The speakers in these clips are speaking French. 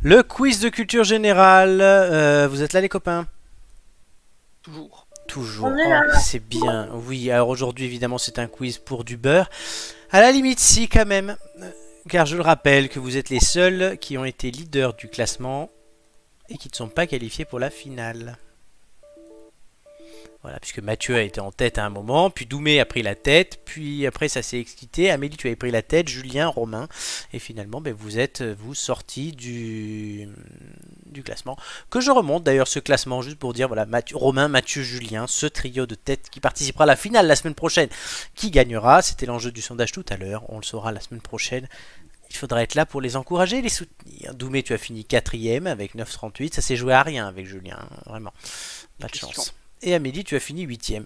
Le quiz de culture générale. Vous êtes là, les copains? Toujours. Toujours. On est Oh, là. c'est bien. Oui, alors aujourd'hui, évidemment, c'est un quiz pour du beurre. À la limite, si, quand même. Car je le rappelle que vous êtes les seuls qui ont été leaders du classement et qui ne sont pas qualifiés pour la finale. Voilà, puisque Mathieu a été en tête à un moment, puis Doumé a pris la tête, puis après ça s'est excité. Amélie, tu avais pris la tête, Julien, Romain, et finalement ben, vous êtes vous sortis du classement. Que je remonte d'ailleurs ce classement juste pour dire voilà Romain, Mathieu, Julien, ce trio de tête qui participera à la finale la semaine prochaine. Qui gagnera? C'était l'enjeu du sondage tout à l'heure, on le saura la semaine prochaine. Il faudra être là pour les encourager et les soutenir. Doumé, tu as fini 4ème avec 9,38. Ça s'est joué à rien avec Julien, vraiment. Pas de chance. Et Amélie, tu as fini 8ème.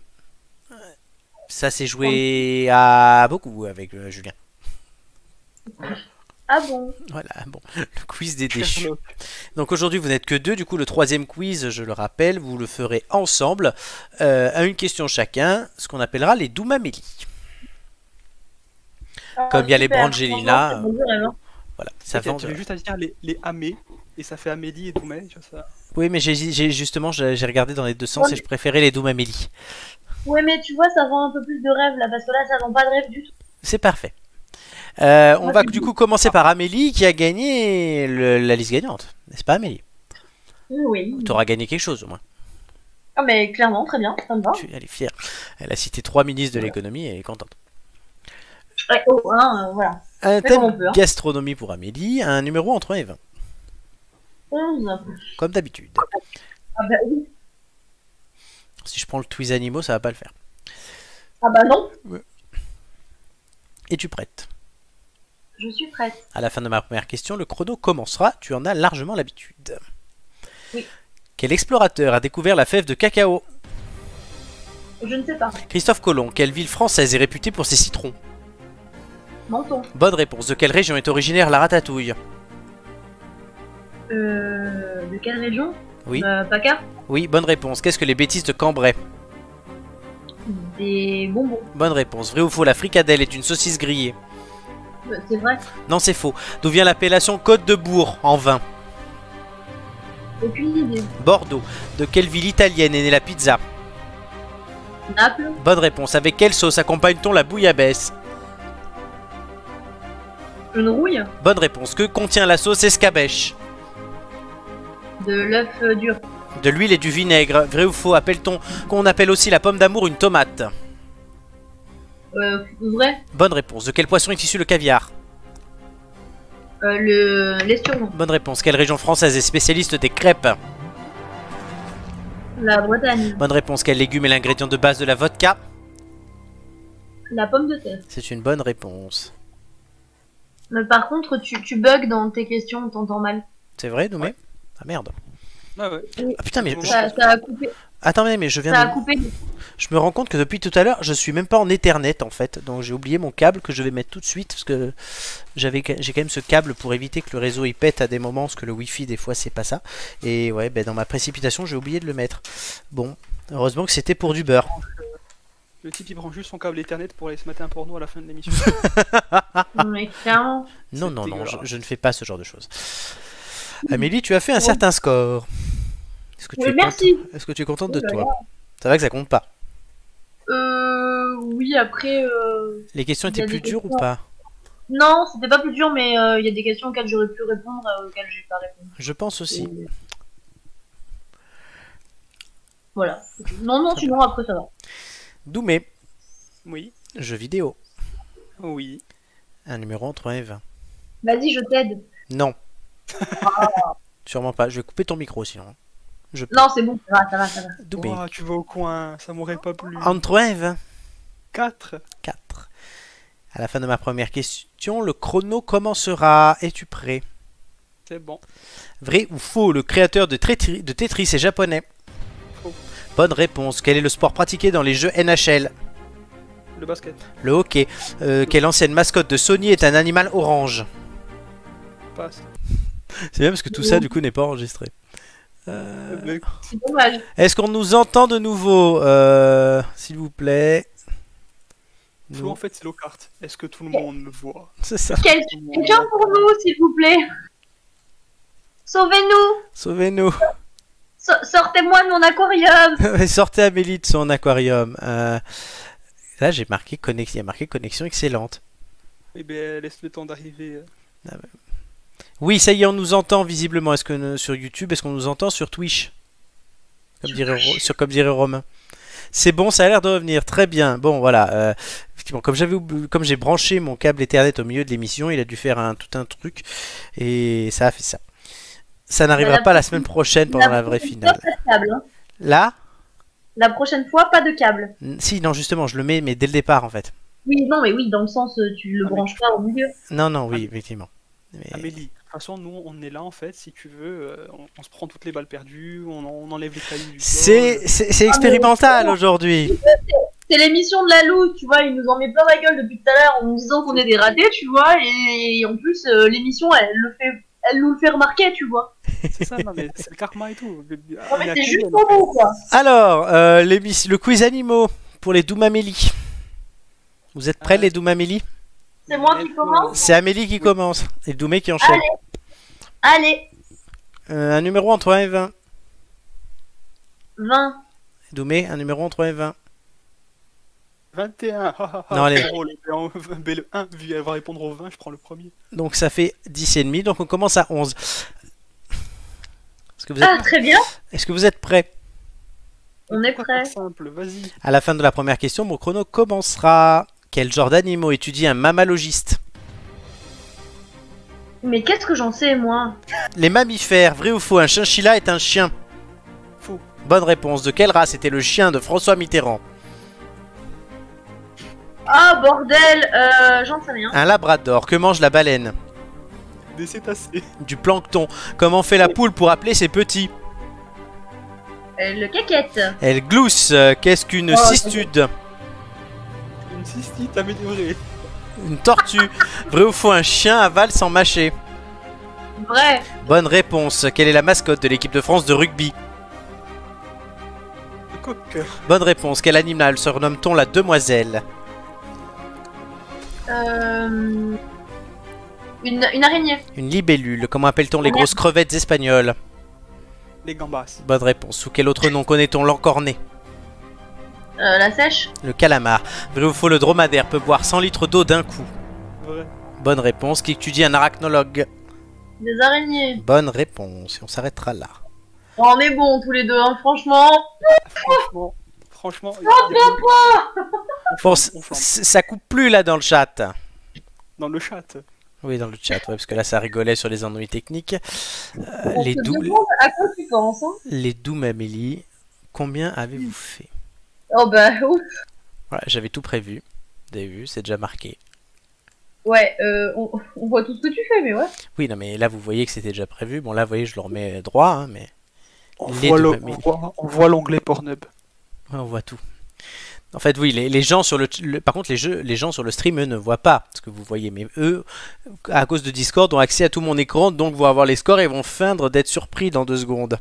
Ça s'est joué à beaucoup avec Julien. Ah bon? Voilà, bon, le quiz des déchus. Donc aujourd'hui, vous n'êtes que deux. Du coup, le troisième quiz, je le rappelle, vous le ferez ensemble, à une question chacun, ce qu'on appellera les Doumamélie. Comme il y a les Brangelina. Voilà, ça Tu avais juste à dire les Amé, et ça fait Amélie et Doumé. Ça... Oui, mais justement, j'ai regardé dans les deux sens et je préférais les Doumamélie. Ouais, mais tu vois, ça vend un peu plus de rêve là, parce que là, ça vend pas de rêve du tout. C'est parfait. On va du coup commencer par Amélie qui a gagné la liste gagnante. N'est-ce pas, Amélie? Oui. Tu auras gagné quelque chose au moins. Ah, mais clairement, très bien, ça me va. Elle est fière. Elle a cité 3 ministres de l'économie et elle est contente. Ouais, oh, hein, voilà. Un thème gastronomie pour Amélie, un numéro entre 1 et 20. 11. Comme d'habitude. Ah bah oui. Si je prends le Twiz Animaux, ça va pas le faire. Ah bah non. Es-tu prête? Je suis prête. À la fin de ma première question, le chrono commencera. Tu en as largement l'habitude. Oui. Quel explorateur a découvert la fève de cacao? Je ne sais pas. Christophe Colomb. Quelle ville française est réputée pour ses citrons? Menton. Bonne réponse. De quelle région est originaire la ratatouille? De quelle région? Oui. PACA. Oui, bonne réponse. Qu'est-ce que les bêtises de Cambrai? Des bonbons. Bonne réponse. Vrai ou faux, la fricadelle est une saucisse grillée? C'est vrai. Non, c'est faux. D'où vient l'appellation Côte de Bourg en vin? Aucune idée. Bordeaux. De quelle ville italienne est née la pizza? Naples. Bonne réponse. Avec quelle sauce accompagne-t-on la bouillabaisse? Une rouille. Bonne réponse. Que contient la sauce escabèche? De l'œuf dur. De l'huile et du vinaigre. Vrai ou faux, appelle-t-on qu'on appelle aussi la pomme d'amour une tomate? Vrai. Bonne réponse. De quel poisson est issu le caviar? L'esturgeon. Bonne réponse. Quelle région française est spécialiste des crêpes? La Bretagne. Bonne réponse. Quel légume est l'ingrédient de base de la vodka? La pomme de terre. C'est une bonne réponse. Mais par contre, tu bugs dans tes questions, on t'entend mal. C'est vrai, Doumé? Ouais. Ah merde. Ah ouais. Ah putain, mais... Ça a coupé. Attends, mais je viens Ça a de... coupé. Je me rends compte que depuis tout à l'heure, je suis même pas en Ethernet en fait. Donc j'ai oublié mon câble que je vais mettre tout de suite parce que j'ai quand même ce câble pour éviter que le réseau il pète à des moments parce que le Wi-Fi des fois c'est pas ça. Et ouais, ben dans ma précipitation, j'ai oublié de le mettre. Bon, heureusement que c'était pour du beurre. Le type il branche juste son câble Ethernet pour aller se mater un porno à la fin de l'émission. Mais clairement. Non, non, non, dégueulasse. je ne fais pas ce genre de choses. Amélie, tu as fait un certain score. Est-ce que tu es merci. Est-ce que tu es contente de Oh là toi? là. Ça va que ça compte pas. Oui, après. Les questions il y étaient a plus des dures ou questions. pas? Non, c'était pas plus dur, mais il y a des questions auxquelles j'aurais pu répondre, auxquelles j'ai pas répondu. Je pense aussi. Voilà. Non, non, sinon après ça va. Doumé, Oui. jeux vidéo. Oui. Un numéro entre 1 et 20. Vas-y, je t'aide. Non. Sûrement pas. Je vais couper ton micro sinon. Je... Non, c'est bon, ça va, ça va, ça va. Doumé. Oh, tu vas au coin, ça m'aurait pas plu. Entre 1 et 20. 4. 4. À la fin de ma première question, le chrono commencera. Es-tu prêt? C'est bon. Vrai ou faux, le créateur de Tetris est japonais? Faux. Bonne réponse. Quel est le sport pratiqué dans les jeux NHL? Le basket. Le hockey. Quelle ancienne mascotte de Sony est un animal orange? Passe. C'est bien parce que tout ça du coup n'est pas enregistré. Mais C'est dommage. Est-ce qu'on nous entend de nouveau, s'il vous plaît? Flo, en fait, c'est Lockhart. Est-ce que tout le monde me voit? C'est ça. Quelqu'un pour nous, s'il vous plaît. Sauvez-nous! Sauvez-nous. Sortez-moi de mon aquarium! Sortez Amélie de son aquarium. Là, j'ai marqué connexion. Il y a marqué connexion excellente. Eh ben, laisse le temps d'arriver. Oui, ça y est, on nous entend visiblement. Est-ce que sur YouTube, est-ce qu'on nous entend sur Twitch? Comme dirait Romain. C'est bon, ça a l'air de revenir. Très bien. Bon, voilà. Effectivement, comme j'ai branché mon câble Ethernet au milieu de l'émission, il a dû faire tout un truc. Et ça a fait ça. Ça n'arrivera pas la semaine prochaine pendant la vraie finale. Pas de câble, hein. Là? La prochaine fois, pas de câble. Si, non, justement, je le mets, mais dès le départ, en fait. Oui, non, mais oui, dans le sens, tu le branches pas au milieu. Non, oui, effectivement. Mais... Amélie, de toute façon, nous, on est là, en fait, si tu veux, on se prend toutes les balles perdues, on enlève les cailloux du sol. C'est expérimental aujourd'hui. C'est l'émission de la Lou, tu vois, il nous en met plein la gueule depuis tout à l'heure en nous disant qu'on est des ratés, tu vois, et en plus, l'émission, elle nous le fait remarquer, tu vois. C'est ça, non, mais c'est le karma et tout. Non, mais c'est juste pour vous, quoi. Alors, le quiz animaux pour les Doumamélie. Vous êtes prêts, les Doumamélie? C'est moi qui commence. C'est Amélie qui commence, et Doumé qui enchaîne. Allez, Un numéro entre 1 et 20. 20. Doumé, un numéro entre 1 et 20. 21. Non, allez. Mais le 1, vu qu'elle va répondre au 20, je prends le premier. Donc ça fait 10 et demi, donc on commence à 11. Est-ce que vous êtes... Très bien. Est-ce que vous êtes prêts? On est prêt. Simple, vas-y. À la fin de la première question, mon chrono commencera. Quel genre d'animaux étudie un mammalogiste? Mais qu'est-ce que j'en sais, moi? Les mammifères, vrai ou faux, un chinchilla est un chien? Faux. Bonne réponse. De quelle race était le chien de François Mitterrand? Ah, bordel, j'en sais rien. Un labrador. Que mange la baleine? Des cétacés. Du plancton. Comment fait la poule pour appeler ses petits? Le caquette. Elle glousse. Qu'est-ce qu'une cistude? Une cystite améliorée. Une tortue. Vrai ou faux, un chien avale sans mâcher? Vrai. Bonne réponse. Quelle est la mascotte de l'équipe de France de rugby? Le coq. Bonne réponse. Quel animal surnomme-t-on la demoiselle? Une araignée. Une libellule. Comment appelle-t-on les grosses crevettes espagnoles? Les gambas. Bonne réponse. Sous quel autre nom connaît-on l'encorné? La sèche. Le calamar. Vrai ou faux, le dromadaire peut boire 100 litres d'eau d'un coup? Vrai. Bonne réponse. Qui étudie un arachnologue? Des araignées. Bonne réponse. Et on s'arrêtera là. Oh, on est bons tous les deux, hein, franchement. Franchement. Bon, on flambe. ça coupe plus là dans le chat. Dans le chat. Oui, dans le chat, ouais, parce que là ça rigolait sur les ennuis techniques. On se demande à quoi tu penses, hein. Les Doumamélie, combien avez-vous fait? Oh bah ouf. Voilà, j'avais tout prévu. Vous avez vu, c'est déjà marqué. Ouais, on voit tout ce que tu fais, mais ouais. Oui, non, mais là vous voyez que c'était déjà prévu. Bon, là vous voyez, je le remets droit, hein, mais. On Les Doumamélie. voit l'onglet Pornhub. Ouais, on voit tout. En fait, oui, les gens sur par contre, les gens sur le stream, eux, ne voient pas ce que vous voyez. Mais eux, à cause de Discord, ont accès à tout mon écran, donc vont avoir les scores et vont feindre d'être surpris dans 2 secondes.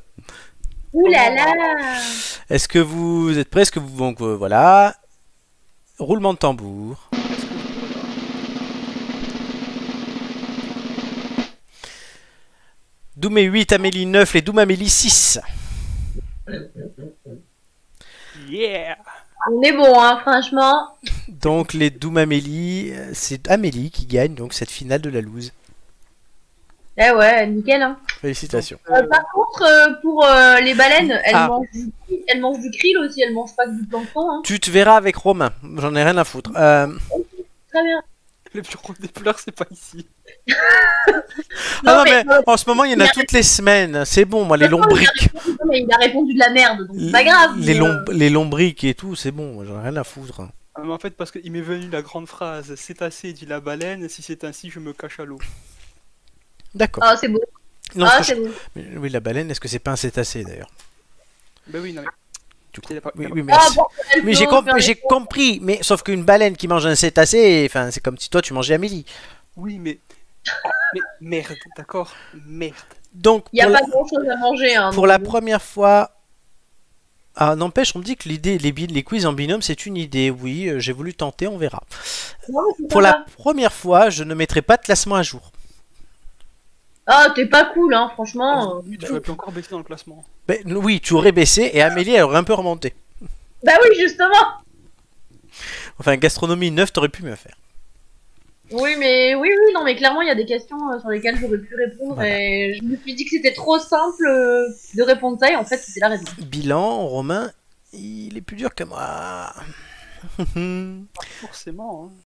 Ouh là là. Est-ce que vous êtes prêts? Donc voilà. Roulement de tambour. Doumé 8, Amélie 9, les Doumamélie 6. Yeah. On est bon, hein, franchement. Donc les Doumamélie, c'est Amélie qui gagne donc cette finale de la loose. Eh ouais, nickel, hein. Félicitations. Par contre, pour les baleines, elles mangent du krill aussi, elles mangent pas que du plancton, hein. Tu te verras avec Romain, j'en ai rien à foutre. Très bien. Le bureau des pleurs, c'est pas ici. Non, mais en ce moment il y en a toutes les semaines, c'est bon, moi les lombriques. Il a répondu de la merde, donc c'est pas grave. Les lombriques et tout, c'est bon, moi j'en ai rien à foutre. Mais en fait, parce qu'il m'est venu la grande phrase cétacé dit la baleine, si c'est ainsi, je me cache à l'eau. D'accord. Ah, c'est beau. Non, Ah, c'est beau. Mais oui, la baleine, est-ce que c'est pas un cétacé d'ailleurs? Ben oui, non mais. Du coup, Il y a pas- oui, il y a oui, pas- merci. Mais j'ai compris. compris, mais sauf qu'une baleine qui mange un cétacé, enfin, c'est comme si toi tu mangeais Amélie. Oui, mais merde, d'accord, merde. Donc, Il n'y a pas grand chose à manger, hein. pour la première fois. Ah, n'empêche, on me dit que l'idée, les quiz en binôme, c'est une idée. Oui, j'ai voulu tenter, on verra. Non, mais c'est Pour pas la première fois, je ne mettrai pas de classement à jour. Ah, t'es pas cool, hein, franchement. Tu aurais pu encore baisser dans le classement. Ben, oui, tu aurais baissé et Amélie elle aurait un peu remonté. Bah oui, justement. Enfin, gastronomie 9, t'aurais pu mieux faire. Oui, non, mais clairement, il y a des questions sur lesquelles j'aurais pu répondre Voilà. et je me suis dit que c'était trop simple de répondre ça et en fait, c'était la raison. Bilan, Romain, il est plus dur que moi. Forcément. Hein.